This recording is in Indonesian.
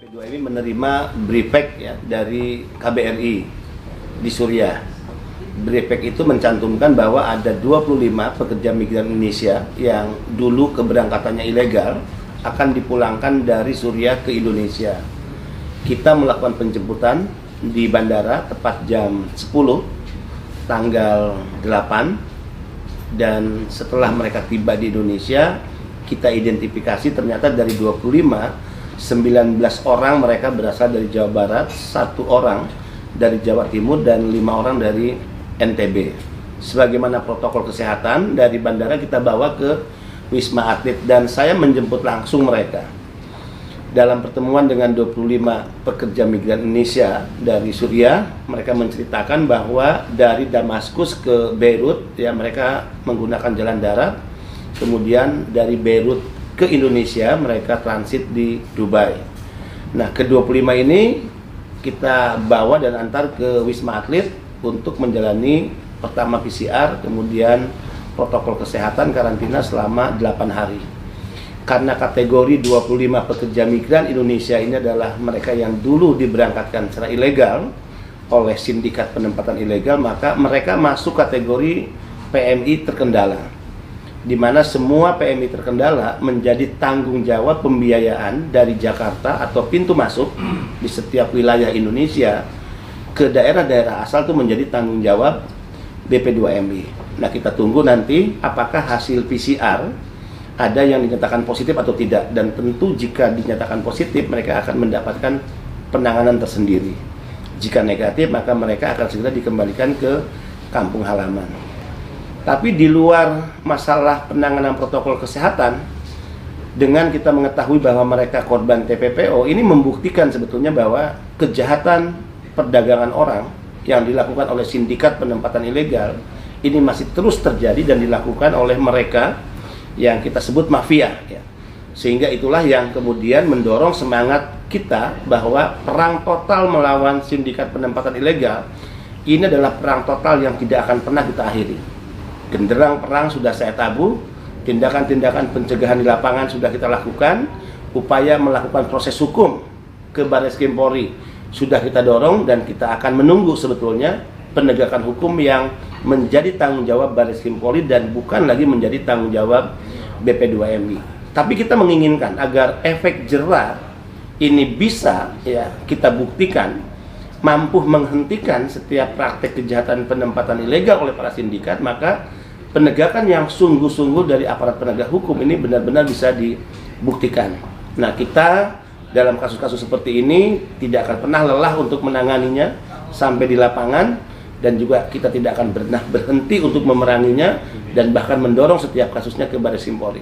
BP2MI menerima briefing ya dari KBRI di Suriah. Briefing itu mencantumkan bahwa ada 25 pekerja migran Indonesia yang dulu keberangkatannya ilegal akan dipulangkan dari Suriah ke Indonesia. Kita melakukan penjemputan di bandara tepat jam 10 tanggal 8, dan setelah mereka tiba di Indonesia, kita identifikasi ternyata dari 25, 19 orang mereka berasal dari Jawa Barat, 1 orang dari Jawa Timur, dan 5 orang dari NTB. Sebagaimana protokol kesehatan, dari bandara kita bawa ke Wisma Atlet dan saya menjemput langsung mereka. Dalam pertemuan dengan 25 pekerja migran Indonesia dari Suriah, mereka menceritakan bahwa dari Damaskus ke Beirut ya mereka menggunakan jalan darat. Kemudian dari Beirut ke Indonesia mereka transit di Dubai. Nah, ke-25 ini kita bawa dan antar ke Wisma Atlet untuk menjalani pertama PCR, kemudian protokol kesehatan karantina selama 8 hari. Karena kategori 25 pekerja migran Indonesia ini adalah mereka yang dulu diberangkatkan secara ilegal oleh sindikat penempatan ilegal, maka mereka masuk kategori PMI terkendala, di mana semua PMI terkendala menjadi tanggung jawab pembiayaan dari Jakarta atau pintu masuk di setiap wilayah Indonesia ke daerah-daerah asal itu menjadi tanggung jawab BP2MI. Nah, kita tunggu nanti apakah hasil PCR ada yang dinyatakan positif atau tidak, dan tentu jika dinyatakan positif mereka akan mendapatkan penanganan tersendiri. Jika negatif maka mereka akan segera dikembalikan ke kampung halaman. Tapi di luar masalah penanganan protokol kesehatan, dengan kita mengetahui bahwa mereka korban TPPO, ini membuktikan sebetulnya bahwa kejahatan perdagangan orang yang dilakukan oleh sindikat penempatan ilegal ini masih terus terjadi dan dilakukan oleh mereka yang kita sebut mafia ya. Sehingga itulah yang kemudian mendorong semangat kita bahwa perang total melawan sindikat penempatan ilegal ini adalah perang total yang tidak akan pernah kita akhiri. Genderang perang sudah saya tabuh, tindakan-tindakan pencegahan di lapangan sudah kita lakukan, upaya melakukan proses hukum ke Barreskrim Polri sudah kita dorong, dan kita akan menunggu sebetulnya penegakan hukum yang menjadi tanggung jawab Barreskrim Polri dan bukan lagi menjadi tanggung jawab BP2MI. Tapi kita menginginkan agar efek jerah ini bisa ya kita buktikan mampu menghentikan setiap praktek kejahatan penempatan ilegal oleh para sindikat, maka penegakan yang sungguh-sungguh dari aparat penegak hukum ini benar-benar bisa dibuktikan. Nah, kita dalam kasus-kasus seperti ini tidak akan pernah lelah untuk menanganinya sampai di lapangan, dan juga kita tidak akan pernah berhenti untuk memeranginya dan bahkan mendorong setiap kasusnya ke Barreskrim Polri.